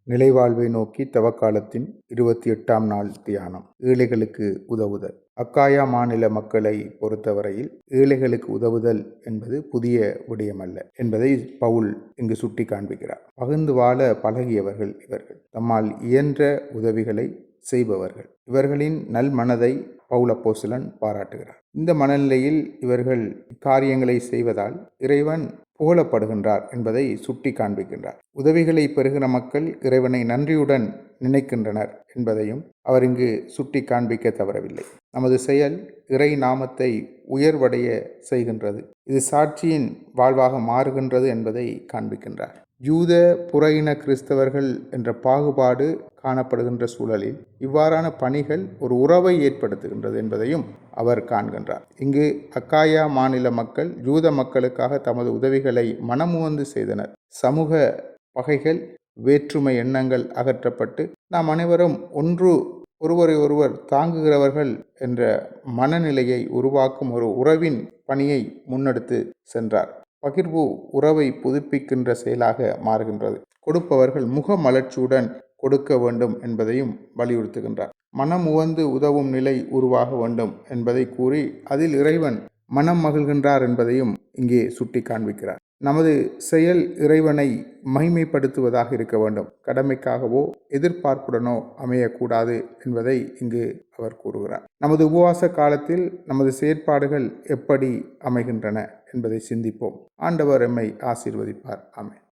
நிலைவாழ்வை நோக்கி தவக்காலத்தின் 28ஆம் நாள் தியானம். ஏழைகளுக்கு உதவுதல். அக்காயா மாநில மக்களை பொறுத்தவரையில் ஏழைகளுக்கு உதவுதல் என்பது புதிய விடயமல்ல என்பதை பவுல் இங்கு சுட்டி காண்பிக்கிறார். பகிர்ந்து வாழ பழகியவர்கள் இவர்கள். தம்மால் இயன்ற உதவிகளை செய்பவர்கள். இவர்களின் நல் மனதை பவுல் அப்போஸ்தலன் பாராட்டுகிறார். இந்த மனநிலையில் இவர்கள் காரியங்களை செய்வதால் இறைவன் புகழப்படுகின்றார் என்பதை சுட்டி காண்பிக்கின்றார். உதவிகளை பெறுகிற மக்கள் இறைவனை நன்றியுடன் நினைக்கின்றனர் என்பதையும் அவர் இங்கு சுட்டி காண்பிக்க தவறவில்லை. நமது செயல் இறை நாமத்தை உயர்வடைய செய்கின்றது. இது சாட்சியின் வாழ்வாக மாறுகின்றது என்பதை காண்பிக்கின்றார். யூத புற இன கிறிஸ்தவர்கள் என்ற பாகுபாடு காணப்படுகின்ற சூழலில் இவ்வாறான பணிகள் ஒரு உறவை ஏற்படுத்துகின்றது என்பதையும் அவர் காண்கின்றார். இங்கு அக்காயா மாநில மக்கள் யூத மக்களுக்காக தமது உதவிகளை மனமுவந்து செய்தனர். சமூக பகைகள், வேற்றுமை எண்ணங்கள் அகற்றப்பட்டு நாம் அனைவரும் ஒருவரை ஒருவர் தாங்குகிறவர்கள் என்ற மனநிலையை உருவாக்கும் ஒரு உறவின் பணியை முன்னெடுத்து சென்றார். பகிர்வு உறவை புதுப்பிக்கின்ற செயலாக மாறுகின்றது. கொடுப்பவர்கள் முக மலர்ச்சியுடன் கொடுக்க வேண்டும் என்பதையும் வலியுறுத்துகின்றார். மனம் உவந்து உதவும் நிலை உருவாக வேண்டும் என்பதை கூறி அதில் இறைவன் மனம் மகிழ்கின்றார் என்பதையும் இங்கே சுட்டி காண்பிக்கிறார். நமது செயல் இறைவனை மகிமைப்படுத்துவதாக இருக்க வேண்டும். கடமைக்காகவோ எதிர்பார்ப்புடனோ அமையக்கூடாது என்பதை இங்கு அவர் கூறுகிறார். நமது உபவாச காலத்தில் நமது செயற்பாடுகள் எப்படி அமைகின்றன என்பதை சிந்திப்போம். ஆண்டவர் எம்மை ஆசீர்வதிப்பார். ஆமென்.